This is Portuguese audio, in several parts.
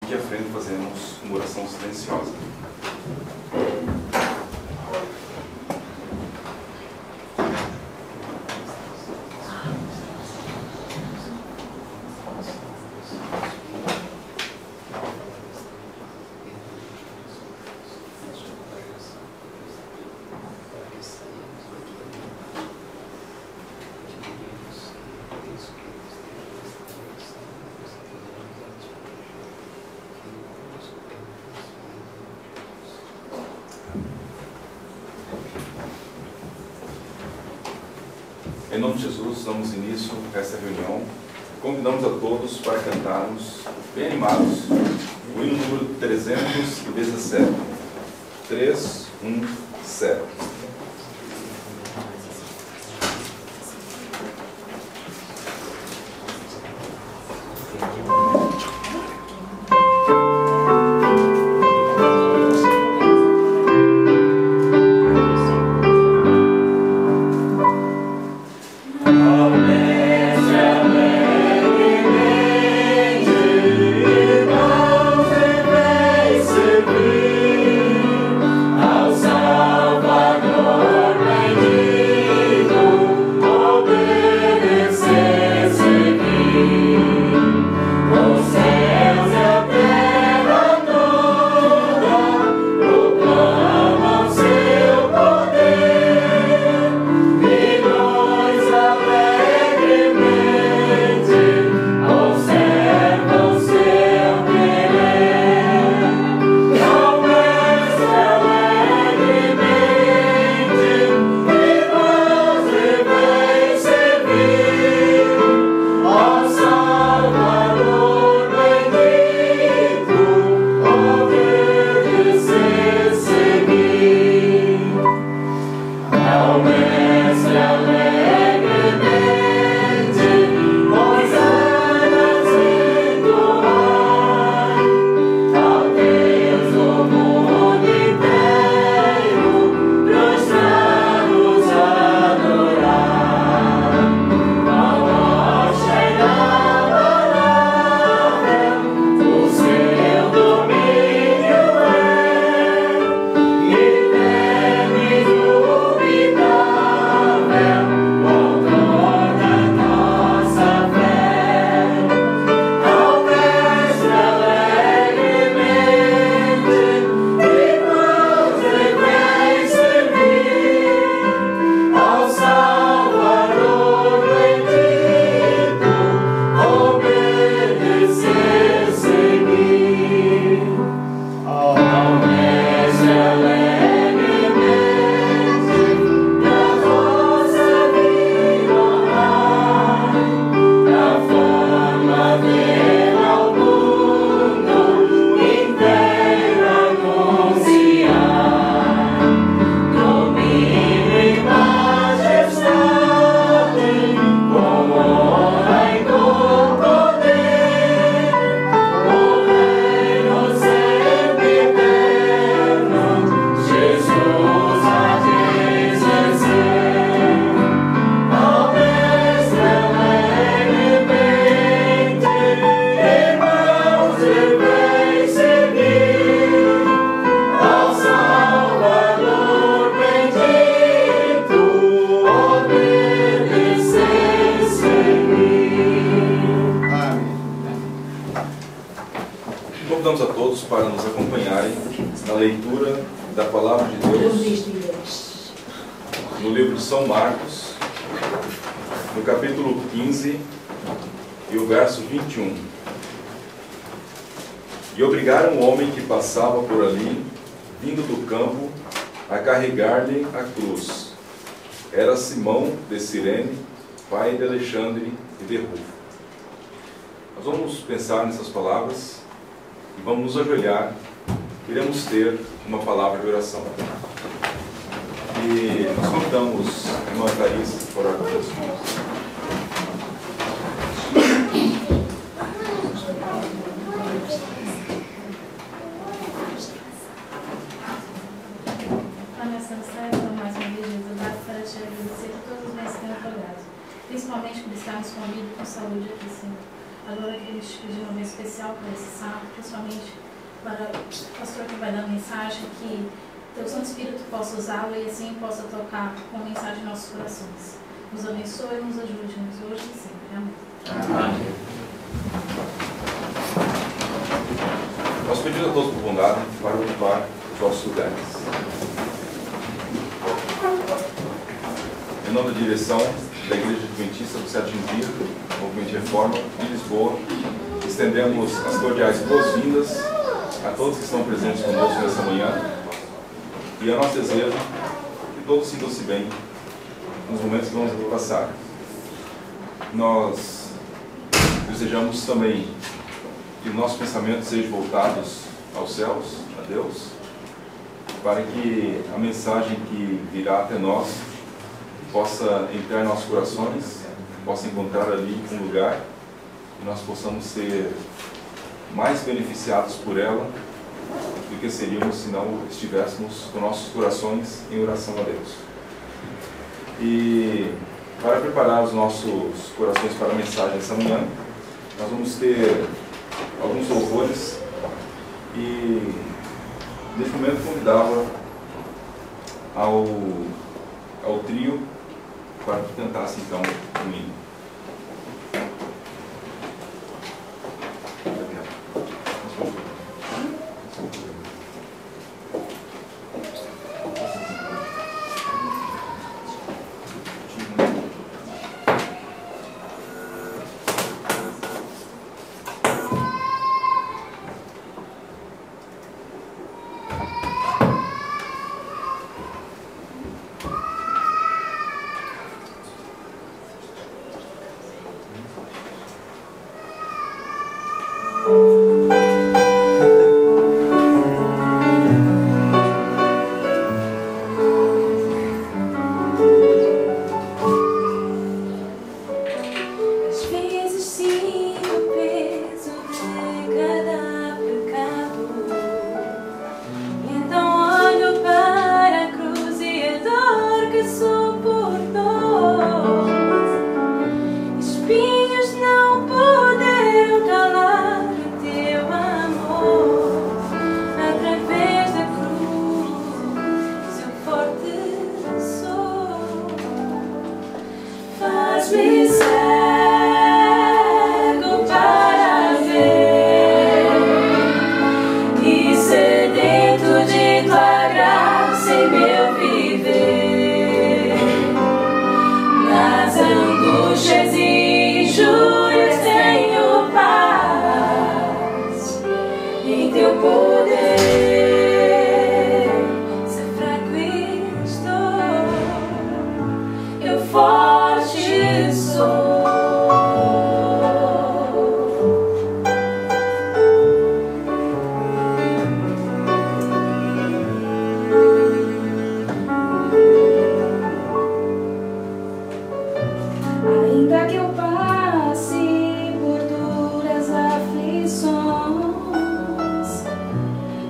aqui à frente fazemos uma oração silenciosa. Em nome de Jesus, damos início a esta reunião. Convidamos a todos para cantarmos, bem animados, o hino número 317. 310. Convidamos a todos para nos acompanharem na leitura da Palavra de Deus no livro de São Marcos, no capítulo 15 e o verso 21. E obrigaram o homem que passava por ali, vindo do campo, a carregar-lhe a cruz. Era Simão de Cirene, pai de Alexandre e de Rufo. Nós vamos pensar nessas palavras e vamos nos ajoelhar. Iremos ter uma palavra de oração. E nós convidamos a irmã Clarice para orar conosco. Principalmente por estarmos com vida e com saúde aqui, Senhor. Agora eu queria te pedir uma vez especial para esse sábado, principalmente para o pastor que vai dar a mensagem, que Teu Santo Espírito possa usá-lo e assim possa tocar com mensagem em nossos corações. Nos abençoe e nos ajude-nos hoje e sempre. Amém. Amém. Nós pedimos a todos por bondade para ocupar os nossos lugares. Em nome da direção da Igreja Adventista do Sétimo Dia, Movimento de Reforma de Lisboa, estendemos as cordiais boas-vindas a todos que estão presentes conosco nessa manhã e é nosso desejo que todos sintam-se bem nos momentos que vamos aqui passar. Nós desejamos também que nossos pensamentos sejam voltados aos céus, a Deus, para que a mensagem que virá até nós possa entrar em nossos corações, possa encontrar ali um lugar e nós possamos ser mais beneficiados por ela do que seríamos se não estivéssemos com nossos corações em oração a Deus. E para preparar os nossos corações para a mensagem essa manhã, nós vamos ter alguns louvores e nesse momento convidava ao trio para que cantasse então um hino.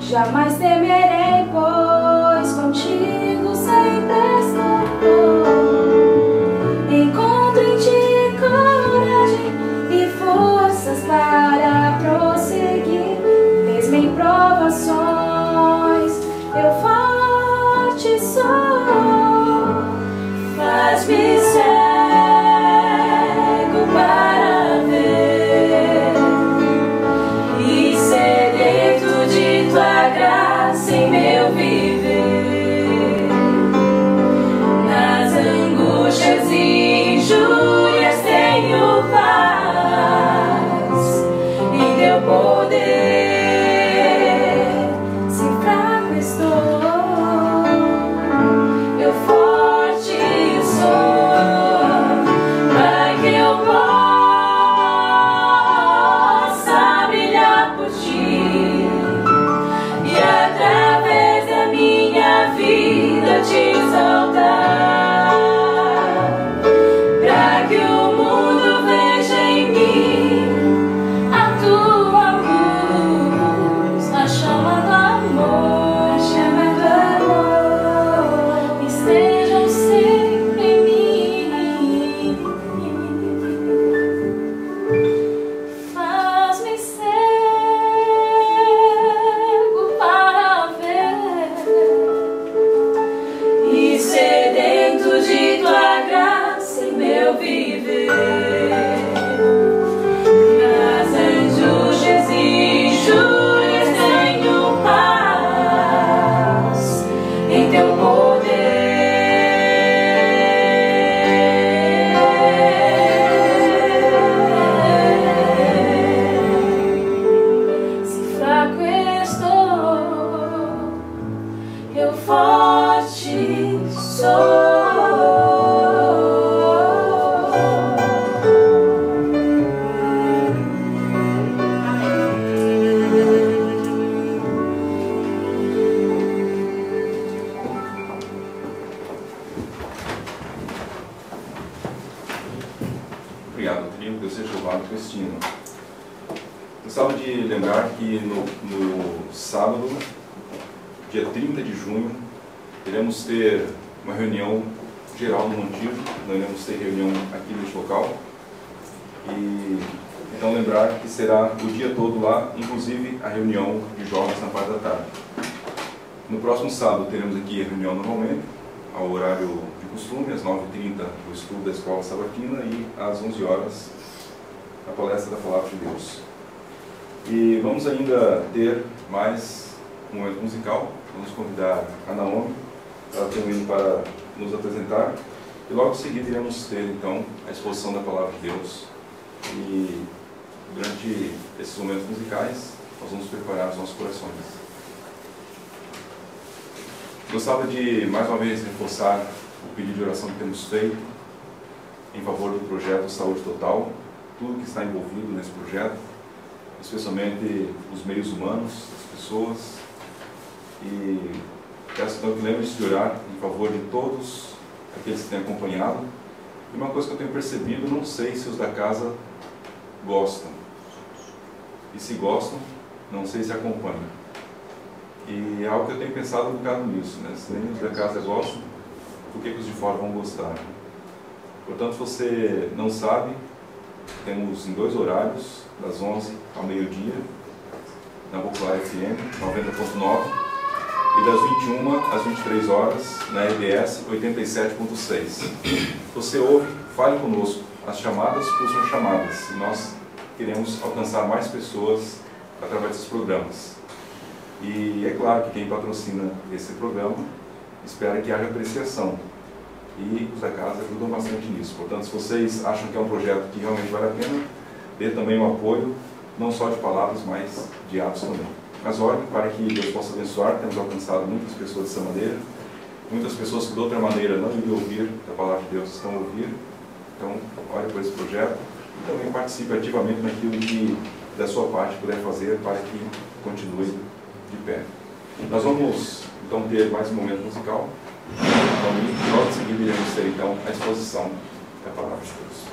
Jamais temerei, pois contigo sempre estou. Encontro em ti coragem e forças para prosseguir. Mesmo em provações, eu forte sou. Faz-me cego para ver e sedento de tua graça em meu viver. Nas angústias e injúrias tenho paz em teu poder. Se fraco estou, Obrigado, querido. Deus seja louvado, Cristina. Gostava de lembrar que no sábado, dia 30 de junho, iremos ter uma reunião geral no Montijo. Nós iremos ter reunião aqui neste local. E então lembrar que será o dia todo lá, inclusive a reunião de jovens na parte da tarde. No próximo sábado teremos aqui a reunião normalmente, ao horário de costume, às 9h30 o estudo da Escola Sabatina e às 11 horas a palestra da Palavra de Deus. E vamos ainda ter mais um momento musical. Vamos convidar a Naomi, ela tem vindo para nos apresentar. E logo em seguida iremos ter então a exposição da Palavra de Deus. E durante esses momentos musicais nós vamos preparar os nossos corações. Gostava de mais uma vez reforçar o pedido de oração que temos feito em favor do projeto Saúde Total, tudo que está envolvido nesse projeto, especialmente os meios humanos, as pessoas, e peço então que lembre-se de orar em favor de todos aqueles que têm acompanhado. E uma coisa que eu tenho percebido, não sei se os da casa gostam, e se gostam, não sei se acompanham. E é algo que eu tenho pensado um bocado nisso, né? Se nem os da casa gostam, por que os de fora vão gostar? Portanto, se você não sabe, temos em 2 horários, das 11 ao meio-dia, na Popular FM 90.9 e das 21 às 23 horas na EBS 87.6. Você ouve, fale conosco. As chamadas pulsam chamadas e nós queremos alcançar mais pessoas através desses programas. E é claro que quem patrocina esse programa espera que haja apreciação. E os da casa ajudam bastante nisso. Portanto, se vocês acham que é um projeto que realmente vale a pena, dê também um apoio, não só de palavras, mas de atos também. Mas olhem para que Deus possa abençoar. Temos alcançado muitas pessoas dessa maneira. Muitas pessoas que de outra maneira não iriam ouvir a palavra de Deus estão a ouvir. Então, olhe por esse projeto e também participe ativamente naquilo que da sua parte puder fazer para que continue de pé. Nós vamos então ter mais um momento musical. E logo em seguida iremos ter então a exposição da palavra de Deus.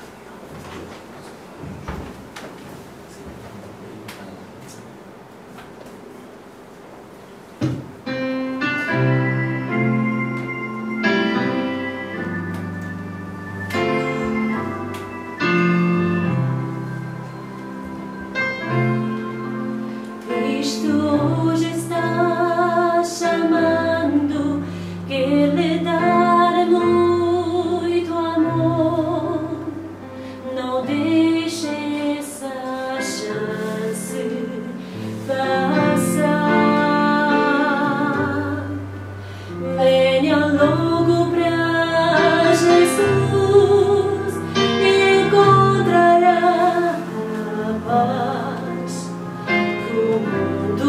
Hoje está chamando, quer lhe dar muito amor. Não deixe essa chance passar. Venha logo pra Jesus e encontrará a paz. O mundo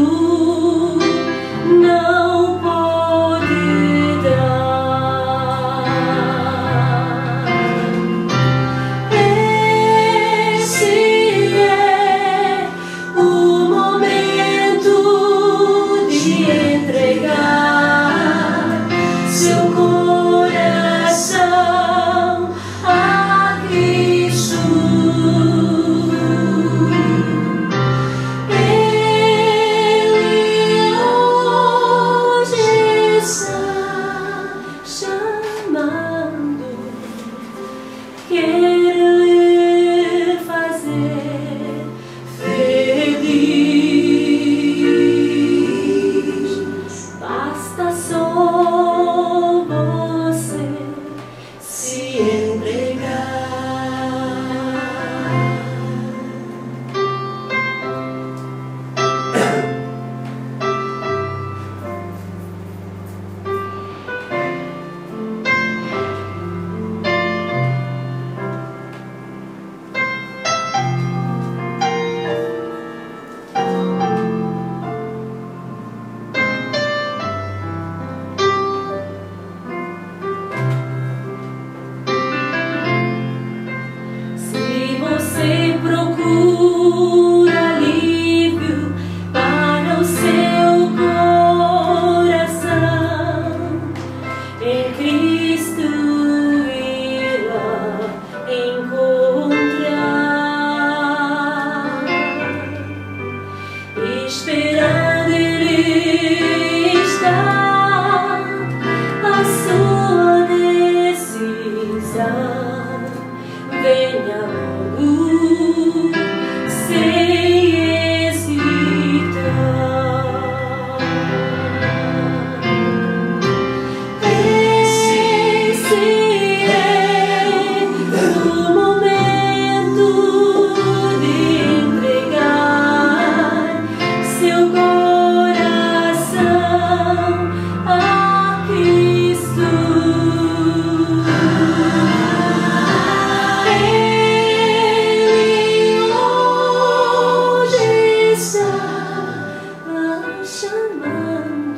chamando,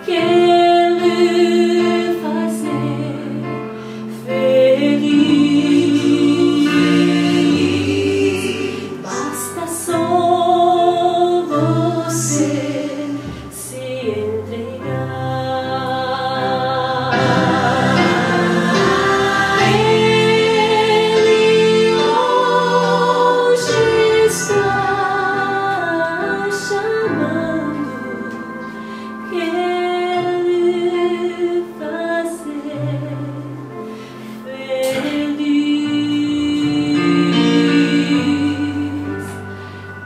quer fazer feliz. Basta só você se entregar. Ele hoje está chamando, quer fazer feliz.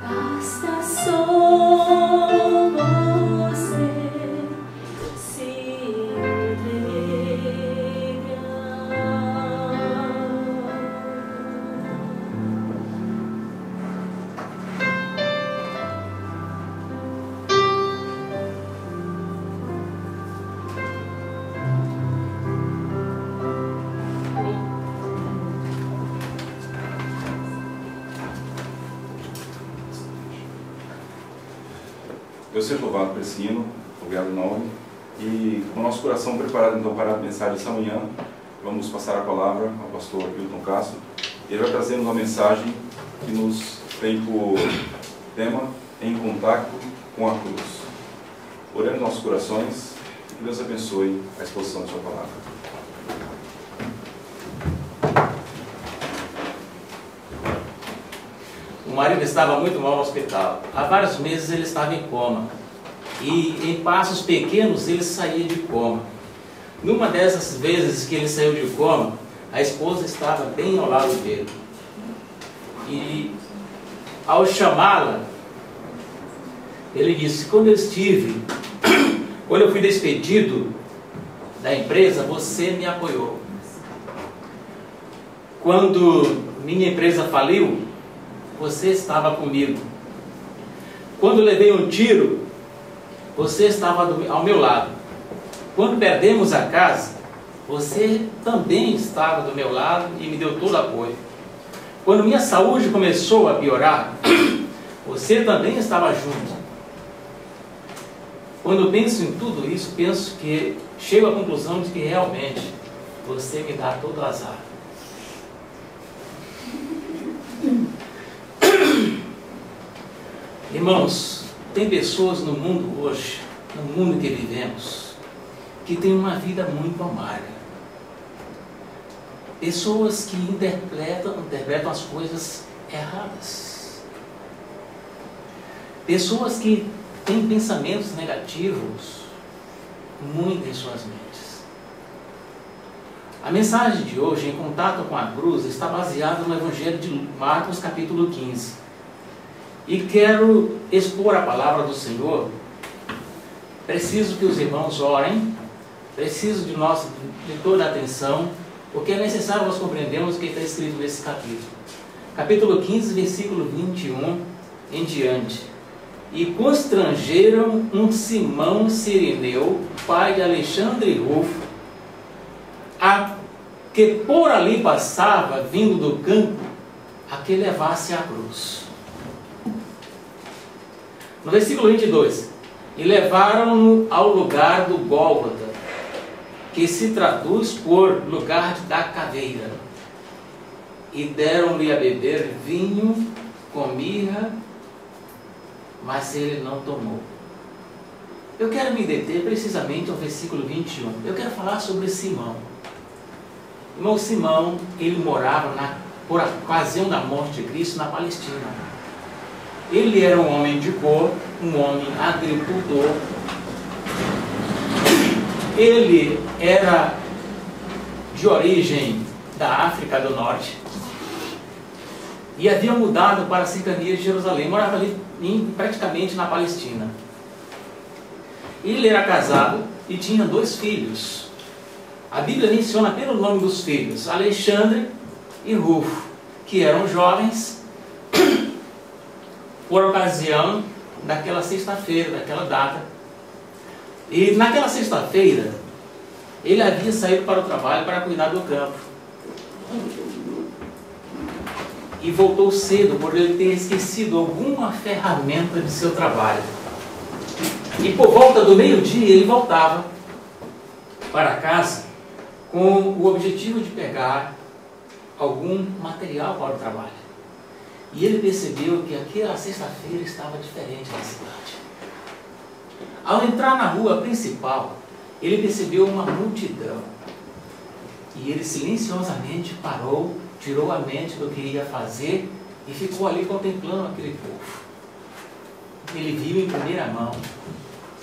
Basta só você se Deus seja louvado por esse hino, obrigado nome. E com o nosso coração preparado então para a mensagem dessa manhã, vamos passar a palavra ao pastor Hilton Castro. Ele vai trazer uma mensagem que nos tem por tema Em Contato com a Cruz. Oremos nossos corações e que Deus abençoe a exposição de sua palavra. O marido estava muito mal no hospital. Há vários meses ele estava em coma. E em passos pequenos ele saía de coma. Numa dessas vezes que ele saiu de coma, a esposa estava bem ao lado dele. E ao chamá-la, ele disse: quando eu fui despedido da empresa, você me apoiou. Quando minha empresa faliu, você estava comigo. Quando levei um tiro, você estava ao meu lado. Quando perdemos a casa, você também estava do meu lado e me deu todo o apoio. Quando minha saúde começou a piorar, você também estava junto. Quando eu penso em tudo isso, chego à conclusão de que realmente você me dá todo o azar. Irmãos, tem pessoas no mundo hoje, no mundo que vivemos, que têm uma vida muito amarga. Pessoas que interpretam as coisas erradas. Pessoas que têm pensamentos negativos muito em suas mentes. A mensagem de hoje, Em Contato com a Cruz, está baseada no Evangelho de Marcos, capítulo 15. E quero expor a palavra do Senhor. Preciso que os irmãos orem, preciso de toda a atenção, porque é necessário nós compreendermos o que está escrito nesse capítulo. Capítulo 15, versículo 21 em diante. E constrangeram um Simão Cireneu, pai de Alexandre e Rufo, que por ali passava, vindo do campo, a que levasse a cruz. No versículo 22, e levaram-no ao lugar do Gólgota, que se traduz por lugar da caveira, e deram-lhe a beber vinho com mirra, mas ele não tomou. Eu quero me deter precisamente ao versículo 21. Eu quero falar sobre Simão. Irmão, Simão, ele morava por ocasião da morte de Cristo na Palestina. Ele era um homem de cor, um homem agricultor. Ele era de origem da África do Norte e havia mudado para a cercania de Jerusalém. Morava ali praticamente na Palestina. Ele era casado e tinha 2 filhos. A Bíblia menciona pelo nome dos filhos, Alexandre e Rufo, que eram jovens por ocasião daquela sexta-feira, daquela data. E naquela sexta-feira, ele havia saído para o trabalho para cuidar do campo. E voltou cedo por ele ter esquecido alguma ferramenta de seu trabalho. E por volta do meio-dia ele voltava para casa com o objetivo de pegar algum material para o trabalho. E ele percebeu que aquela sexta-feira estava diferente na cidade. Ao entrar na rua principal, ele percebeu uma multidão. E ele silenciosamente parou, tirou a mente do que ia fazer e ficou ali contemplando aquele povo. Ele viu em primeira mão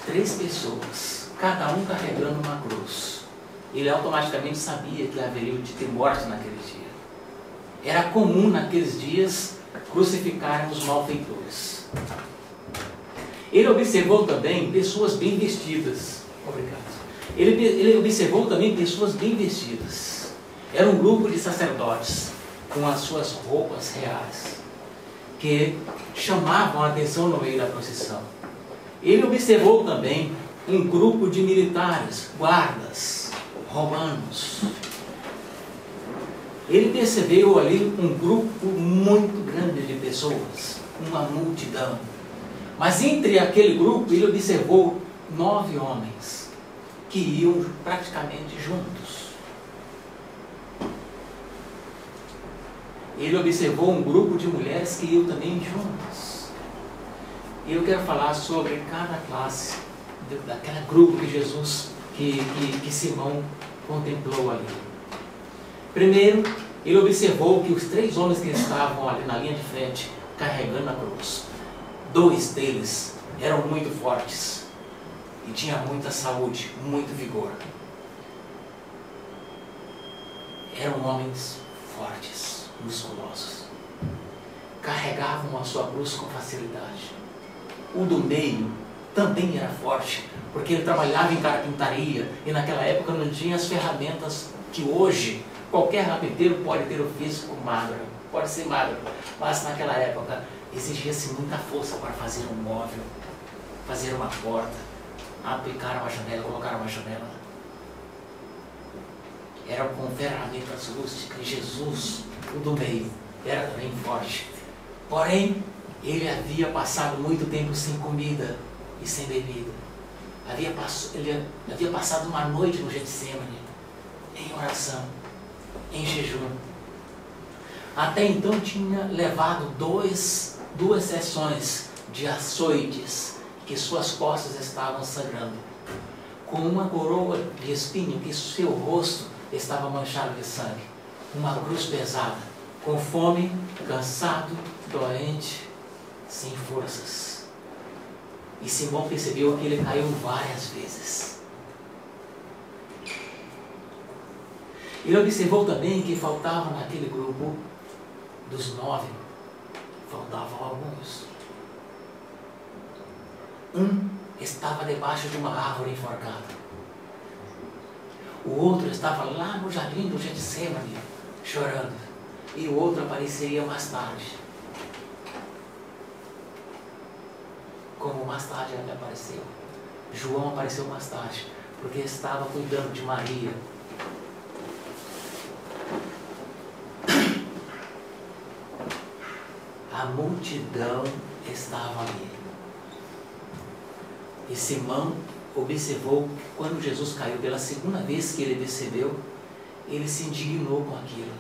3 pessoas, cada um carregando uma cruz. Ele automaticamente sabia que haveria de ter morte naquele dia. Era comum naqueles dias crucificarem os malfeitores. Ele observou também pessoas bem vestidas. Obrigado. Ele observou também pessoas bem vestidas. Era um grupo de sacerdotes com as suas roupas reais, que chamavam a atenção no meio da procissão. Ele observou também um grupo de militares, guardas romanos. Ele percebeu ali um grupo muito grande de pessoas, uma multidão. Mas entre aquele grupo ele observou 9 homens que iam praticamente juntos. Ele observou um grupo de mulheres que iam também juntas. E eu quero falar sobre cada classe, daquele grupo que Jesus, que Simão contemplou ali. Primeiro, ele observou que os 3 homens que estavam ali na linha de frente, carregando a cruz, 2 deles eram muito fortes e tinham muita saúde, muito vigor. Eram homens fortes, musculosos. Carregavam a sua cruz com facilidade. O do meio também era forte, porque ele trabalhava em carpintaria e naquela época não tinha as ferramentas que hoje qualquer carpinteiro pode ter o físico magro, pode ser magro, mas naquela época exigia-se muita força para fazer um móvel, fazer uma porta, aplicar uma janela, colocar uma janela. Era com ferramentas rústicas. E Jesus, o do meio, era também forte. Porém, ele havia passado muito tempo sem comida e sem bebida. Ele havia passado uma noite no Getsemane, em oração, em jejum. Até então tinha levado duas sessões de açoites, que suas costas estavam sangrando, com uma coroa de espinho, que seu rosto estava manchado de sangue, uma cruz pesada, com fome, cansado, doente, sem forças. E Simão percebeu que ele caiu várias vezes. Ele observou também que faltavam naquele grupo dos 9, faltavam alguns. Um estava debaixo de uma árvore enforcada. O outro estava lá no jardim do Getsemane, chorando. E o outro apareceria mais tarde. Como mais tarde ele apareceu. João apareceu mais tarde, porque estava cuidando de Maria. A multidão estava ali. E Simão observou que quando Jesus caiu, pela segunda vez que ele percebeu, ele se indignou com aquilo.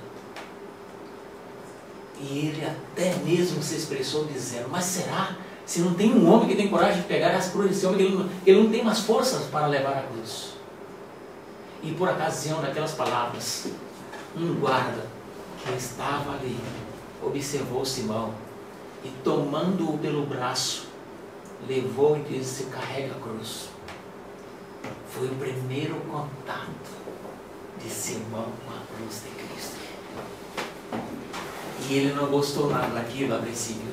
E ele até mesmo se expressou dizendo: mas será? Se não tem um homem que tem coragem de pegar as cruzes desse homem, que ele não tem mais forças para levar a cruz. E por ocasião daquelas palavras, um guarda que estava ali observou Simão e, tomando-o pelo braço, levou e disse: carrega a cruz. Foi o primeiro contato de Simão com a cruz de Cristo. E ele não gostou nada daquilo a princípio.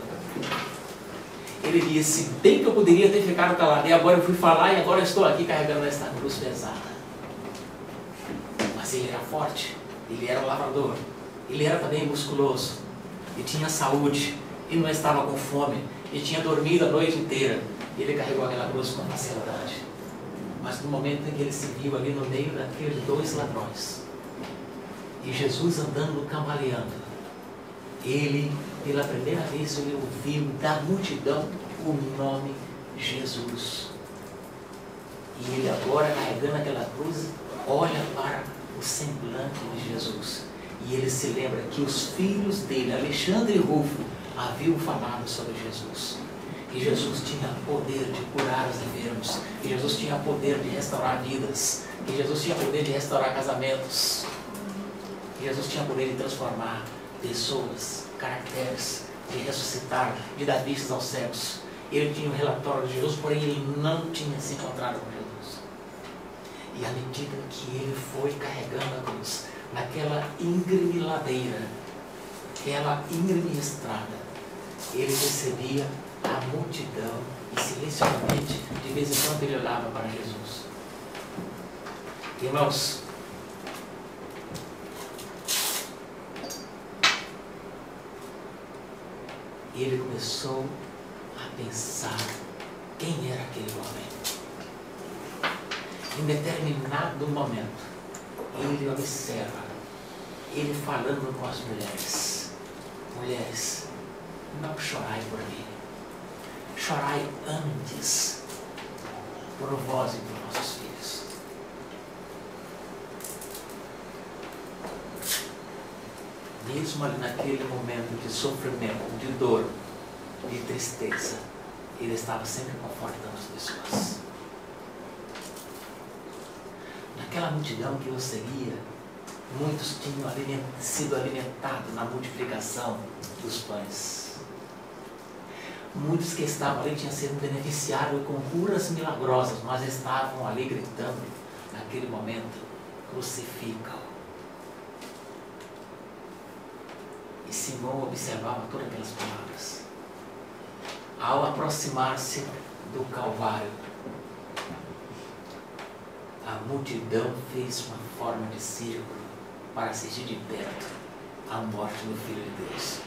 Ele disse: bem que eu poderia ter ficado calado, e agora eu fui falar e agora eu estou aqui carregando esta cruz pesada. Mas ele era forte, ele era um lavrador, ele era também musculoso, e tinha saúde, e não estava com fome, e tinha dormido a noite inteira. E ele carregou aquela cruz com facilidade. Mas no momento em que ele se viu ali no meio daqueles 2 ladrões, e Jesus andando, cambaleando, ele, pela primeira vez, ele ouviu da multidão o nome Jesus. E ele agora, carregando aquela cruz, olha para o semblante de Jesus. E ele se lembra que os filhos dele, Alexandre e Rufo, haviam falado sobre Jesus. Que Jesus tinha poder de curar os enfermos. Que Jesus tinha poder de restaurar vidas. Que Jesus tinha poder de restaurar casamentos. Que Jesus tinha poder de transformar pessoas, caracteres, de ressuscitar, de dar vistas aos cegos. Ele tinha o relatório de Jesus, porém ele não tinha se encontrado com Jesus. E à medida que ele foi carregando a cruz, naquela íngreme ladeira, aquela íngreme estrada, ele percebia a multidão e silenciosamente, de vez em quando, ele olhava para Jesus. Irmãos, ele começou a pensar quem era aquele homem. Em determinado momento, ele observa, ele falando com as mulheres: mulheres, não chorai por mim, chorai antes por vós e por nossos filhos. Mesmo ali naquele momento de sofrimento, de dor, de tristeza, ele estava sempre confortando as pessoas. Naquela multidão que o seguia, muitos tinham sido alimentados na multiplicação dos pães. Muitos que estavam ali tinham sido beneficiados com curas milagrosas, mas estavam ali gritando, naquele momento: crucifica-o. E Simão observava todas aquelas palavras. Ao aproximar-se do Calvário, a multidão fez uma forma de círculo para assistir de perto a morte do Filho de Deus.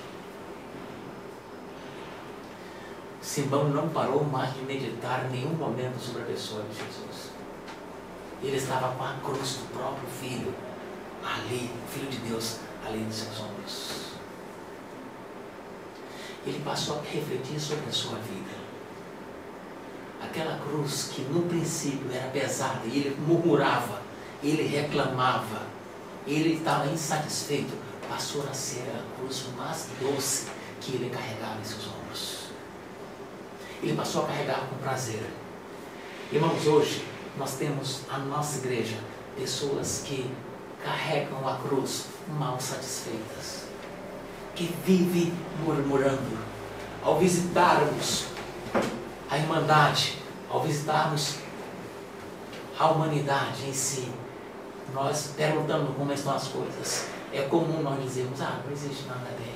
Simão não parou mais de meditar em nenhum momento sobre a pessoa de Jesus. Ele estava com a cruz do próprio Filho, ali, o Filho de Deus, ali nos seus ombros. Ele passou a refletir sobre a sua vida. Aquela cruz que no princípio era pesada, e ele murmurava, ele reclamava, ele estava insatisfeito, passou a ser a cruz mais doce que ele carregava em seus ombros. Ele passou a carregar com prazer. Irmãos, hoje nós temos a nossa igreja pessoas que carregam a cruz mal satisfeitas, que vivem murmurando. Ao visitarmos a Irmandade, ao visitarmos a humanidade em si, nós perguntando como estão as coisas. É comum nós dizermos: não existe nada bem.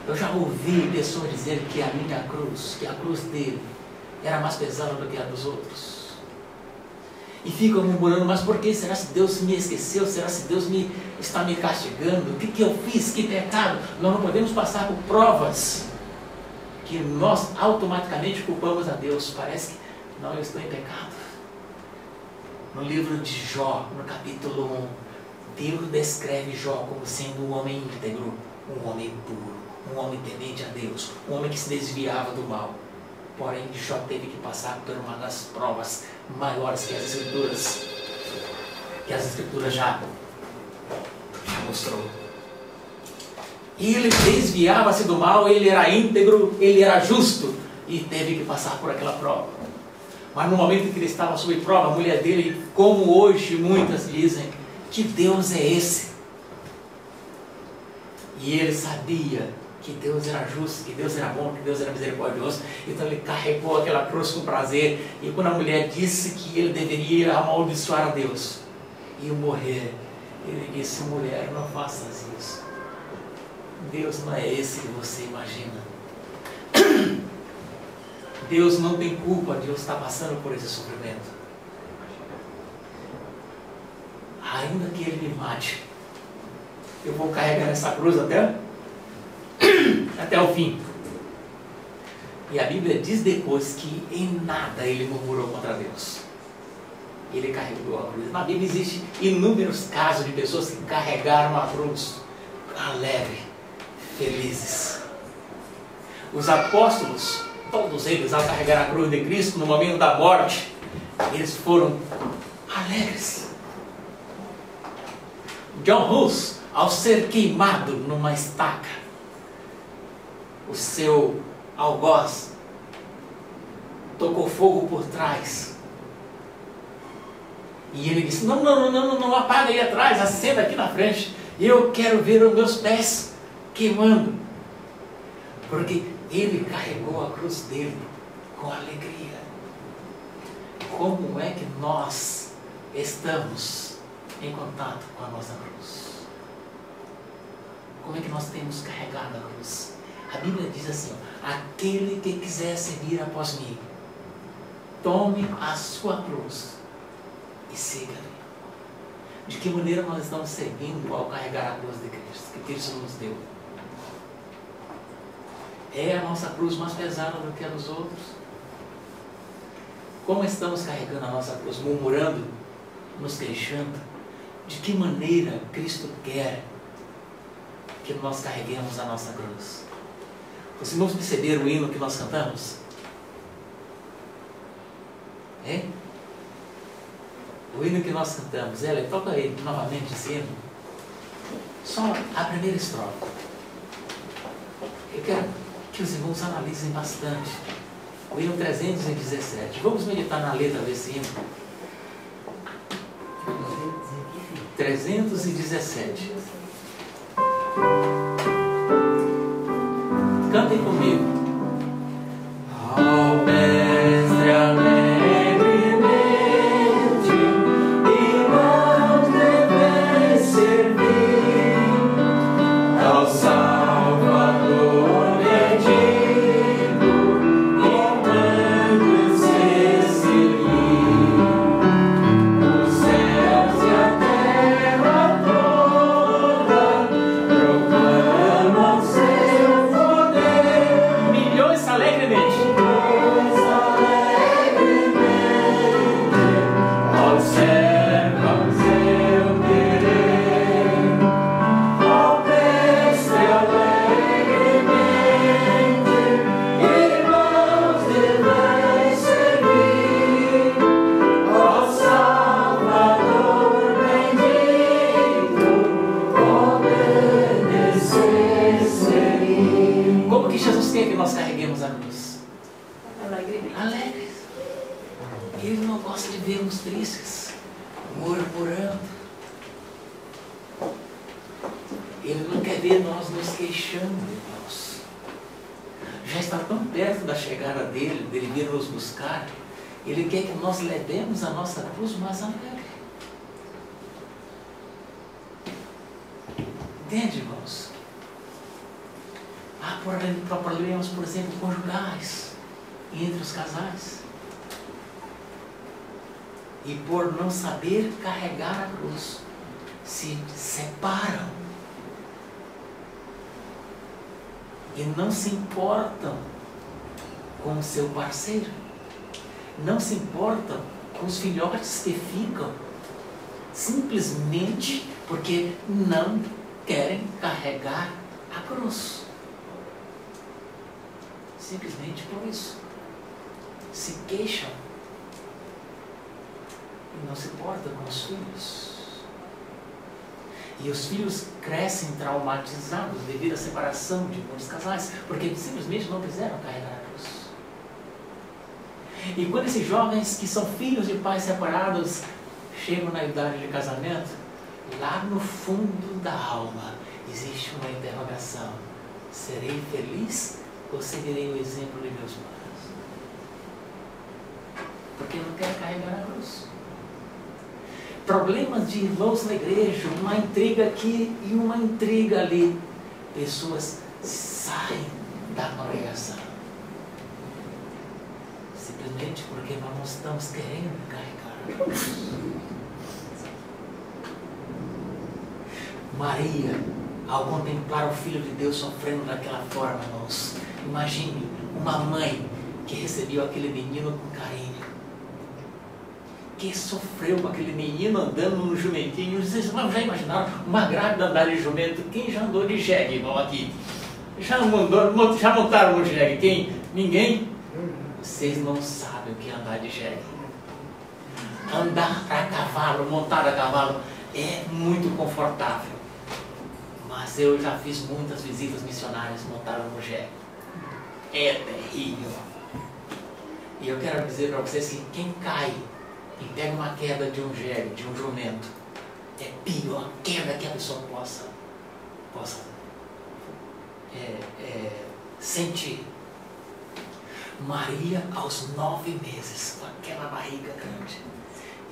Eu já ouvi pessoas dizer que a minha cruz, que a cruz dele, era mais pesada do que a dos outros. E ficam murmurando: mas por que? Será que Deus me esqueceu? Será que Deus está me castigando? O que eu fiz? Que pecado? Nós não podemos passar por provas que nós automaticamente culpamos a Deus. Parece que não, eu estou em pecado. No livro de Jó, no capítulo 1, Deus descreve Jó como sendo um homem íntegro, um homem puro, um homem temente a Deus, um homem que se desviava do mal. Porém, Jó teve que passar por uma das provas maiores que as Escrituras já mostrou. E ele desviava-se do mal, ele era íntegro, ele era justo, e teve que passar por aquela prova. Mas no momento em que ele estava sob prova, a mulher dele, como hoje muitas dizem, que Deus é esse? E ele sabia que Deus era justo, que Deus era bom, que Deus era misericordioso. Então ele carregou aquela cruz com prazer. E quando a mulher disse que ele deveria amaldiçoar a Deus e morrer, ele disse: mulher, não faças isso. Deus não é esse que você imagina. Deus não tem culpa de eu estar passando por esse sofrimento. Ainda que ele me mate, eu vou carregar essa cruz até o fim. E a Bíblia diz depois que em nada ele murmurou contra Deus. Ele carregou a cruz. Na Bíblia existem inúmeros casos de pessoas que carregaram a cruz alegre, felizes. Os apóstolos todos eles, ao carregar a cruz de Cristo no momento da morte, eles foram alegres. John Hus, ao ser queimado numa estaca, o seu algoz tocou fogo por trás. E ele disse: não apaga aí atrás, acenda aqui na frente. Eu quero ver os meus pés queimando. Porque ele carregou a cruz dele com alegria. Como é que nós estamos em contato com a nossa cruz? Como é que nós temos carregado a cruz? A Bíblia diz assim: aquele que quiser seguir após mim, tome a sua cruz e siga-me. De que maneira nós estamos seguindo ao carregar a cruz de Cristo, que Cristo nos deu? É a nossa cruz mais pesada do que a dos outros? Como estamos carregando a nossa cruz? Murmurando, nos queixando? De que maneira Cristo quer que nós carreguemos a nossa cruz? Vocês vão perceber o hino que nós cantamos? É? O hino que nós cantamos, ela toca aí novamente esse hino. Só a primeira estrofe. Eu quero que os irmãos analisem bastante. O hino 317. Vamos meditar na letra desse hino. 317. Cantem comigo. Ao mestre alegremente, irmãos devem servir, ao Salvador bendito, engrandecer seguir. Os céus e a terra toda proclamam seu poder. Milhões alegremente. Observam seu querer. Ao mestre alegremente, irmãos devem servir, ao Salvador bendito, obedecer, seguir. Como que Jesus quer que nós carreguemos a cruz? Alegres. Ele não gosta de vermos tristes, murmurando. Ele não quer ver nós nos queixando, irmãos. Já está tão perto da chegada dele vir nos buscar. Ele quer que nós levemos a nossa cruz mais alegre. Entende, irmãos? Há problemas, por exemplo, conjugais entre os casais. E por não saber carregar a cruz, se separam. E não se importam com o seu parceiro. Não se importam com os filhotes que ficam. Simplesmente porque não querem carregar a cruz. Simplesmente por isso. Se queixam. E não se importa com os filhos. E os filhos crescem traumatizados devido à separação de muitos casais, porque simplesmente não quiseram carregar a cruz. E quando esses jovens que são filhos de pais separados chegam na idade de casamento, lá no fundo da alma existe uma interrogação: serei feliz ou seguirei o exemplo de meus pais? Porque não quero carregar a cruz. Problemas de irmãos na igreja, uma intriga aqui e uma intriga ali. Pessoas saem da congregação. Simplesmente porque nós não estamos querendo carregar a cruz. Maria, ao contemplar o Filho de Deus sofrendo daquela forma, irmãos, imagine uma mãe que recebeu aquele menino com carinho. Que sofreu com aquele menino andando no jumentinho. Vocês já imaginaram uma grávida andar de jumento? Quem já andou de jegue, irmão, aqui? Já montaram no jegue? Quem? Ninguém? Vocês não sabem o que é andar de jegue. Andar a cavalo, montar a cavalo, é muito confortável. Mas eu já fiz muitas visitas missionárias montadas no jegue. É terrível. E eu quero dizer para vocês que quem cai e pega uma queda de um jegue, de um jumento, é pior queda que a pessoa possa sentir. Maria, aos 9 meses, com aquela barriga grande,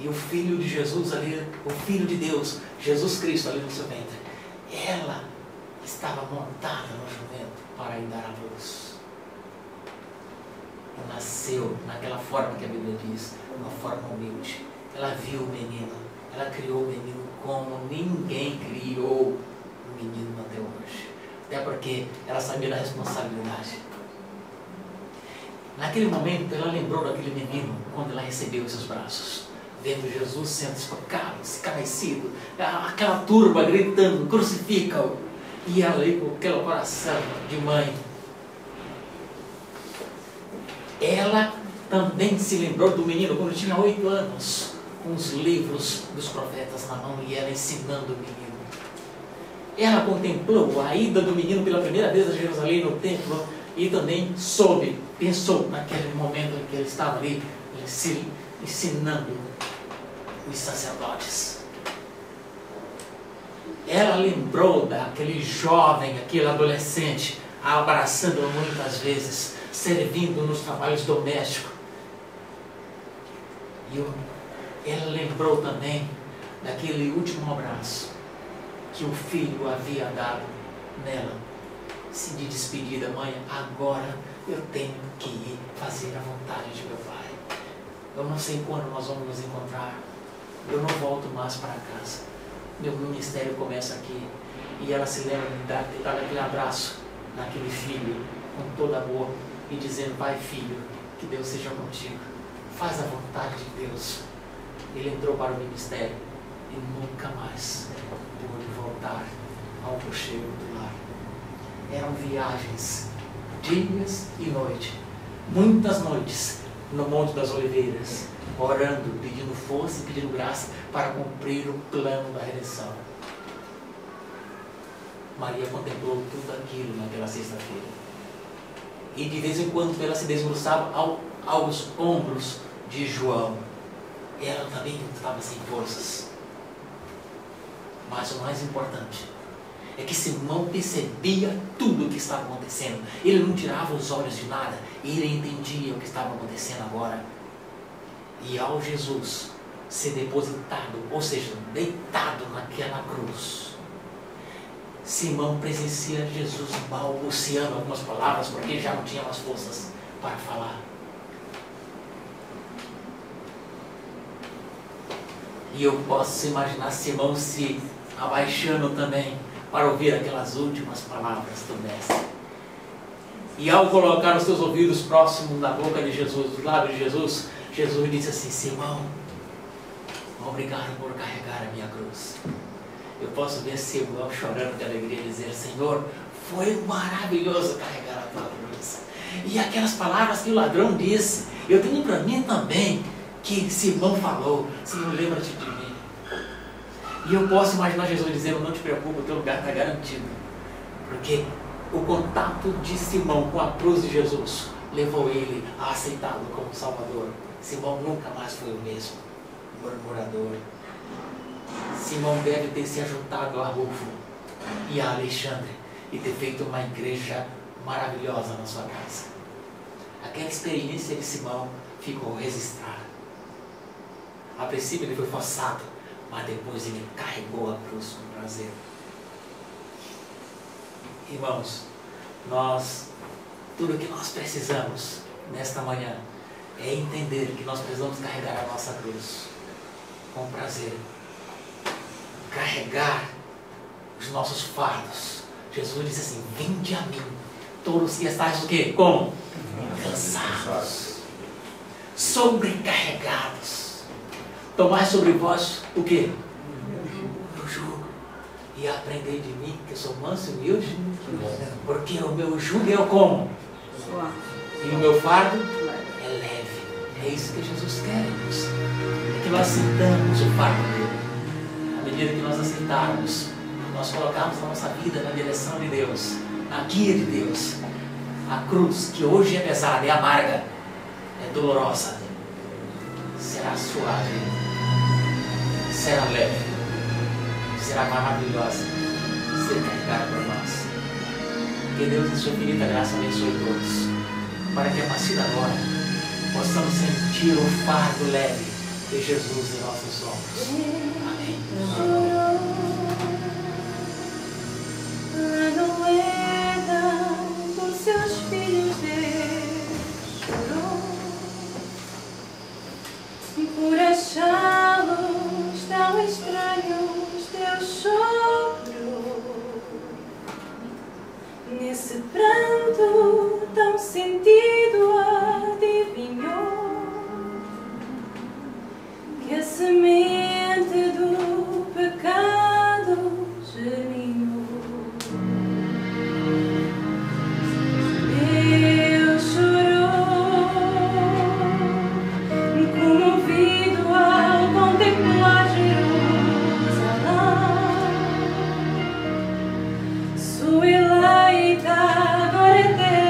e o Filho de Jesus ali, o Filho de Deus, Jesus Cristo ali no seu ventre, ela estava montada no jumento para ir dar à luz. Ela nasceu naquela forma que a Bíblia diz, uma forma humilde. Ela viu o menino, ela criou o menino como ninguém criou o menino até hoje. Até porque ela sabia da responsabilidade. Naquele momento, ela lembrou daquele menino quando ela recebeu em seus braços, vendo Jesus sendo espancado, escarnecido, aquela turba gritando, crucifica-o, e ela ali com aquele coração de mãe. Ela também se lembrou do menino quando tinha 8 anos, com os livros dos profetas na mão e ela ensinando o menino. Ela contemplou a ida do menino pela primeira vez a Jerusalém no templo e também pensou naquele momento em que ele estava ali ensinando os sacerdotes. Ela lembrou daquele jovem, aquele adolescente, abraçando-o muitas vezes, servindo nos trabalhos domésticos. E ela lembrou também daquele último abraço que o filho havia dado nela, de despedida: mãe, agora eu tenho que ir fazer a vontade de meu pai. Eu não sei quando nós vamos nos encontrar, eu não volto mais para casa, meu ministério começa aqui. E ela se lembra de dar aquele abraço naquele filho com todo amor e dizendo: pai, filho, que Deus seja contigo, faz a vontade de Deus. Ele entrou para o ministério e nunca mais pôde voltar ao cocheiro do lar. Eram viagens, dias e noite, muitas noites no Monte das Oliveiras, orando, pedindo força e pedindo graça para cumprir o plano da redenção. Maria contemplou tudo aquilo naquela sexta-feira. E de vez em quando ela se desbruçava aos ombros de João. Ela também estava sem forças. Mas o mais importante é que Simão percebia tudo o que estava acontecendo. Ele não tirava os olhos de nada. Ele entendia o que estava acontecendo agora. E ao Jesus ser depositado, ou seja, deitado naquela cruz, Simão presencia Jesus balbuciando algumas palavras, porque já não tinha mais forças para falar. E eu posso imaginar Simão se abaixando também para ouvir aquelas últimas palavras do Mestre. E ao colocar os seus ouvidos próximos da boca de Jesus, do lábio de Jesus, Jesus disse assim: Simão, obrigado por carregar a minha cruz. Eu posso ver Simão chorando de alegria e dizer: Senhor, foi maravilhoso carregar a tua cruz. E aquelas palavras que o ladrão disse, eu tenho para mim também, que Simão falou: Senhor, lembra-te de mim. E eu posso imaginar Jesus dizendo: não te preocupe, o teu lugar está garantido. Porque o contato de Simão com a cruz de Jesus levou ele a aceitá-lo como Salvador. Simão nunca mais foi o mesmo murmurador. Simão deve ter se ajuntado a Rufo e a Alexandre e ter feito uma igreja maravilhosa na sua casa. Aquela experiência de Simão ficou registrada. A princípio ele foi forçado, mas depois ele carregou a cruz com prazer. Irmãos, tudo o que nós precisamos nesta manhã é entender que nós precisamos carregar a nossa cruz com prazer. Carregar os nossos fardos. Jesus disse assim: vinde a mim, todos que estáis o quê? Como? Cansados, sobrecarregados. Tomai sobre vós o quê? O jugo. E aprendei de mim, que eu sou manso e humilde, porque o meu jugo é o como? E o meu fardo é isso que Jesus quer, irmãos. É que nós sintamos o fardo dele. À medida que nós aceitarmos, nós colocarmos a nossa vida na direção de Deus, na guia de Deus. A cruz, que hoje é pesada, é amarga, é dolorosa, será suave, será leve, será maravilhosa ser carregada por nós. Que Deus, em sua infinita graça, abençoe todos, para que a partir de agora possamos sentir o fardo leve de Jesus em nossos ombros. Amém. A Noeda, por seus filhos Deus chorou, por achá-los tão estranhos Deus chorou. Nesse pranto tão sentido adivinhou que a semente do pecado germinou. Deus chorou, comovido ao contemplar Jerusalém, sua eleita agora eterna.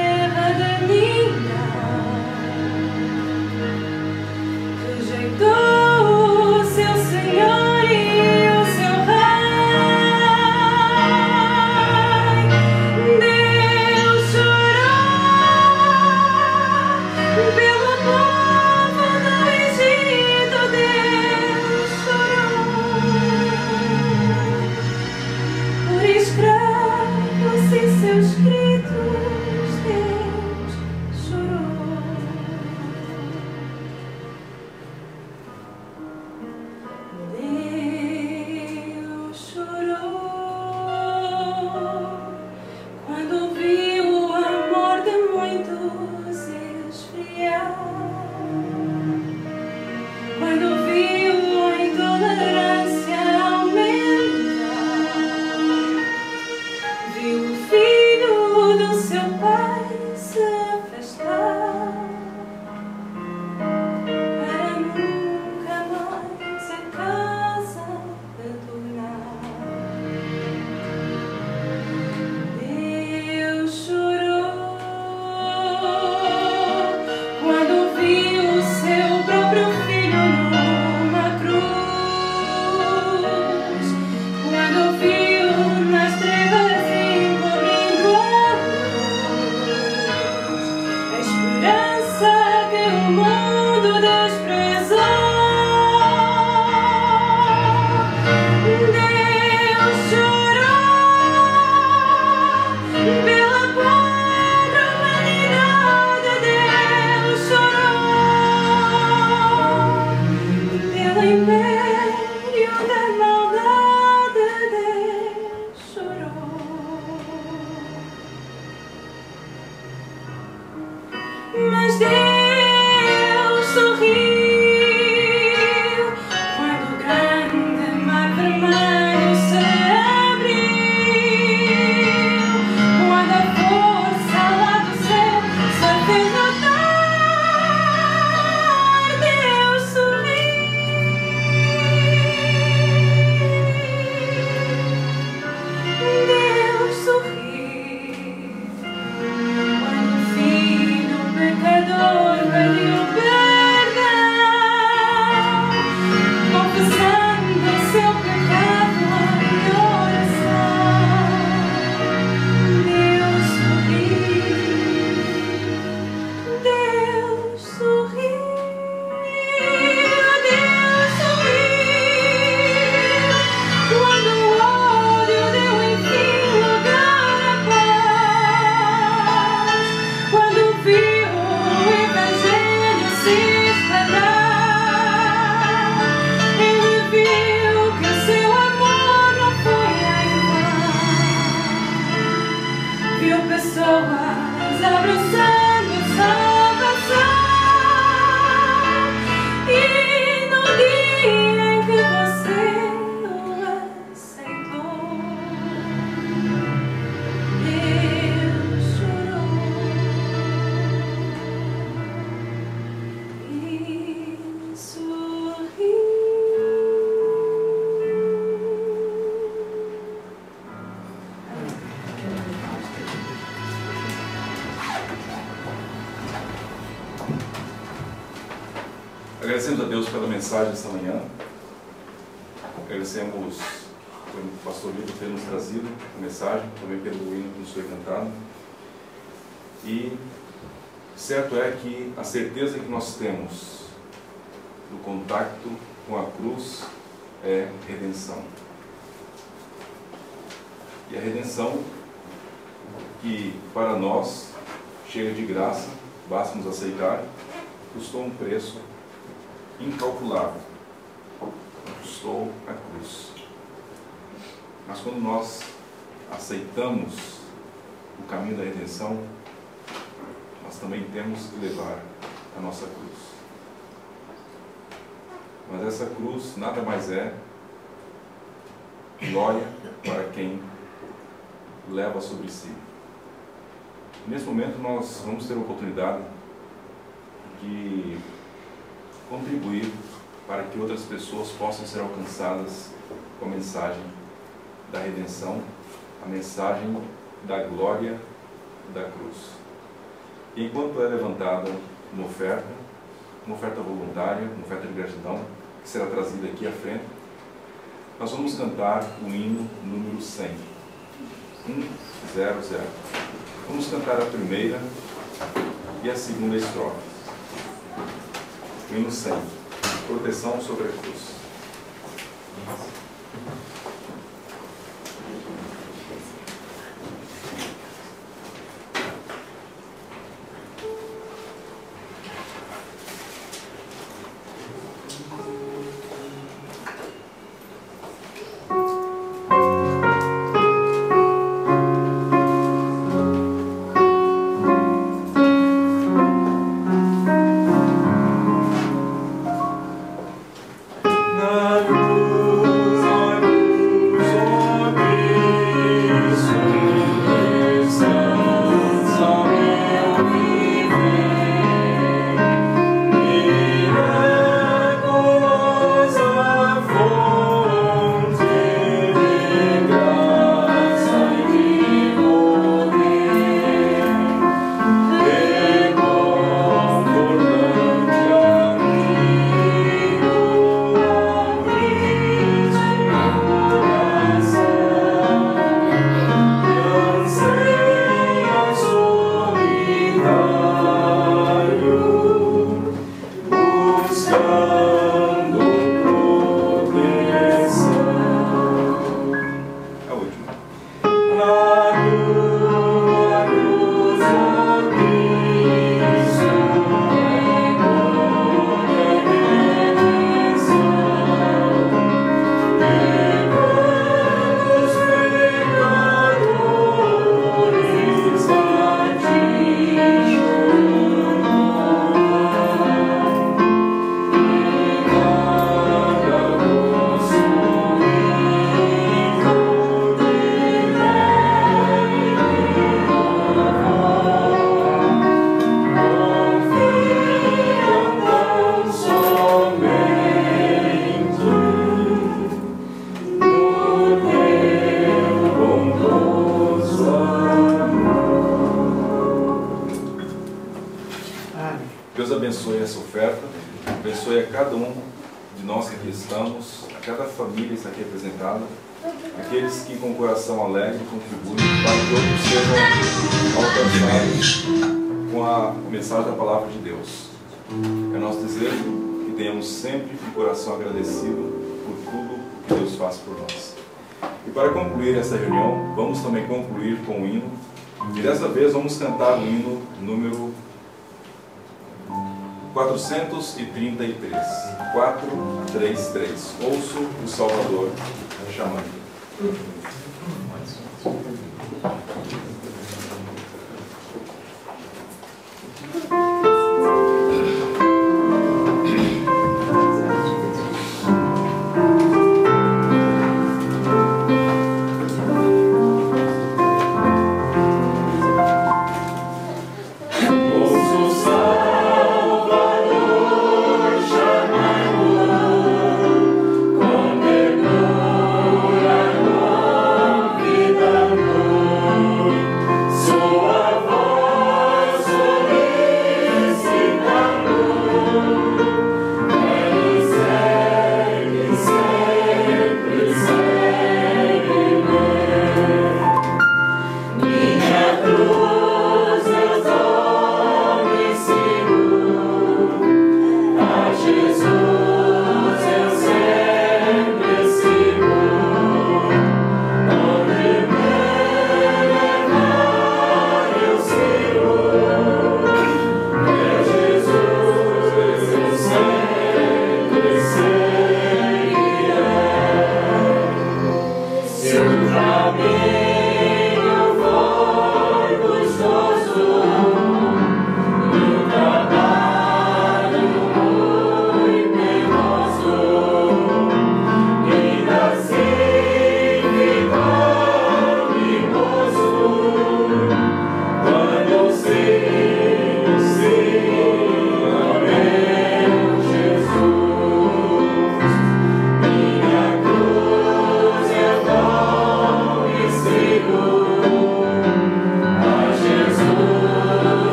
Agradecemos a Deus pela mensagem esta manhã. Agradecemos pelo pastor Lito ter nos trazido a mensagem, também pelo hino que nos foi cantado. E certo é que a certeza que nós temos do contato com a cruz é redenção. E a redenção que para nós chega de graça, basta nos aceitar, custou um preço incalculável. Custou a cruz. Mas quando nós aceitamos o caminho da redenção, nós também temos que levar a nossa cruz. Mas essa cruz nada mais é glória para quem leva sobre si. Nesse momento nós vamos ter a oportunidade de contribuir para que outras pessoas possam ser alcançadas com a mensagem da redenção, a mensagem da glória da cruz. E enquanto é levantada uma oferta voluntária, uma oferta de gratidão, que será trazida aqui à frente, nós vamos cantar o hino número 100. 100. Vamos cantar a primeira e a segunda estrofe. O hino 100. Proteção sobre a cruz. Deus abençoe essa oferta, abençoe a cada um de nós que aqui estamos, a cada família que está aqui representada, aqueles que com o coração alegre contribuem para que outros sejam alcançados com a mensagem da Palavra de Deus. É nosso desejo que tenhamos sempre um coração agradecido por tudo que Deus faz por nós. E para concluir essa reunião, vamos também concluir com o hino, e dessa vez vamos cantar o hino número 433. 433. Ouço o Salvador chamando. Con ternura,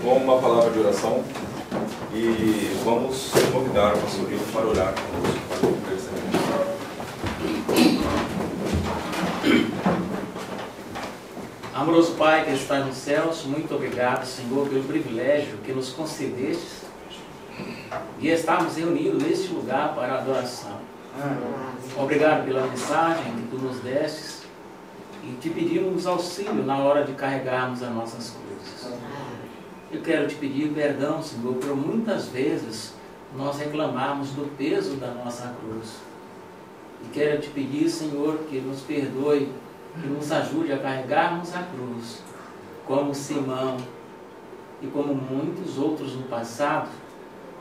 com uma palavra de oração e vamos convidar o pastor Rito para orar conosco, para o crescimento. Amoroso Pai que está nos céus, muito obrigado, Senhor, pelo privilégio que nos concedeste de estarmos reunidos neste lugar para a adoração. Obrigado pela mensagem que Tu nos destes e te pedimos auxílio na hora de carregarmos as nossas cruzes. Eu quero te pedir perdão, Senhor, por muitas vezes nós reclamarmos do peso da nossa cruz. E quero te pedir, Senhor, que nos perdoe, que nos ajude a carregarmos a cruz, como Simão e como muitos outros no passado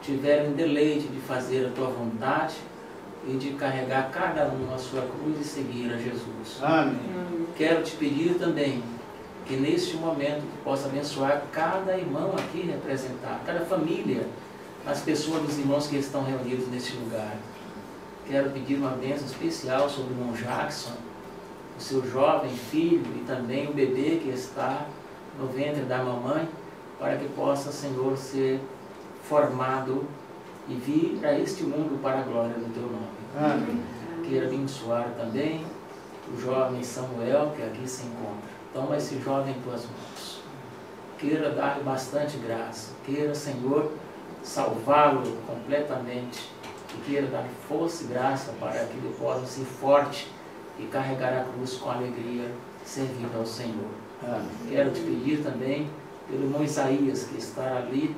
tiveram deleite de fazer a Tua vontade e de carregar cada um a sua cruz e seguir a Jesus. Amém. Quero te pedir também que neste momento Tu possa abençoar cada irmão aqui representado, cada família, as pessoas dos irmãos que estão reunidos neste lugar. Quero pedir uma bênção especial sobre o irmão Jackson, o seu jovem filho e também o bebê que está no ventre da mamãe, para que possa, Senhor, ser formado e vir a este mundo para a glória do Teu nome. Amém. Quero abençoar também o jovem Samuel, que aqui se encontra. Toma esse jovem em Tuas mãos. Queira dar-lhe bastante graça. Queira, Senhor, salvá-lo completamente. E queira dar-lhe força e graça para que ele possa ser forte e carregar a cruz com alegria, servindo ao Senhor. Amém. Quero te pedir também pelo irmão Isaías, que está ali,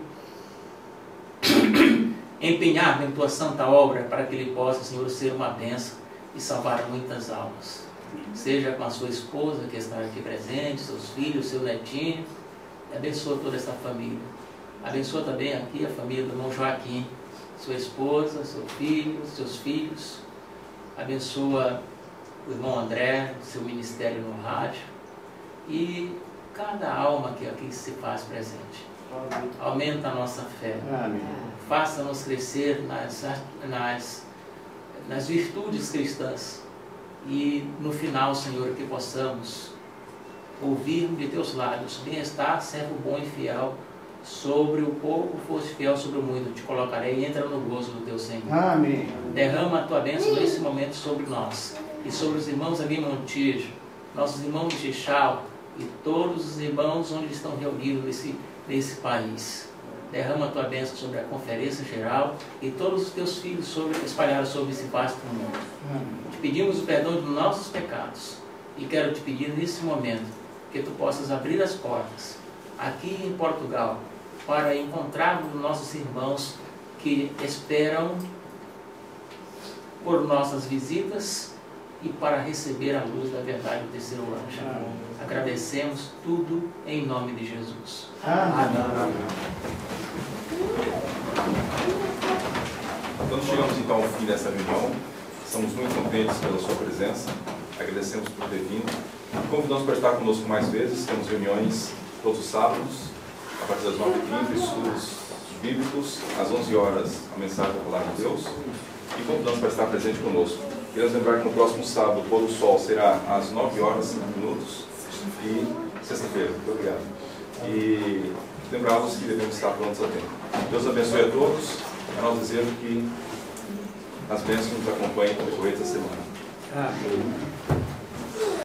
empenhado em Tua santa obra, para que ele possa, Senhor, ser uma bênção e salvar muitas almas. Seja com a sua esposa, que está aqui presente, seus filhos, seu netinho, e abençoa toda essa família. Abençoa também aqui a família do irmão Joaquim, sua esposa, seu filho, seus filhos. Abençoa o irmão André, seu ministério no rádio, e cada alma que aqui se faz presente. Aumenta a nossa fé. Amém. Faça-nos crescer nas virtudes cristãs. E no final, Senhor, que possamos ouvir de Teus lábios: bem-estar, servo bom e fiel, sobre o pouco foste fiel, sobre o muito te colocarei, e entra no gozo do Teu Senhor. Amém. Derrama a Tua bênção nesse momento sobre nós e sobre os irmãos ali em Montijo, nossos irmãos de Chixal e todos os irmãos onde estão reunidos nesse país. Derrama a Tua bênção sobre a Conferência Geral e todos os Teus filhos espalhados sobre esse vasto mundo. Te pedimos o perdão de nossos pecados e quero te pedir nesse momento que Tu possas abrir as portas aqui em Portugal para encontrarmos nossos irmãos que esperam por nossas visitas e para receber a luz da verdade do terceiro anjo. Agradecemos tudo em nome de Jesus. Amém. Quando chegamos então ao fim dessa reunião, estamos muito contentes pela sua presença, agradecemos por ter vindo, convidamos para estar conosco mais vezes. Temos reuniões todos os sábados, a partir das 9h30, estudos bíblicos, às 11 horas a mensagem da Palavra de Deus, e convidamos para estar presente conosco. Queremos lembrar que no próximo sábado o pôr do sol será às 9 horas e 5 minutos e sexta-feira. Muito obrigado. E lembrá-los que devemos estar prontos a tempo. Deus abençoe a todos. É nosso desejo que as bênçãos nos acompanhem no decorrer da semana. Amém.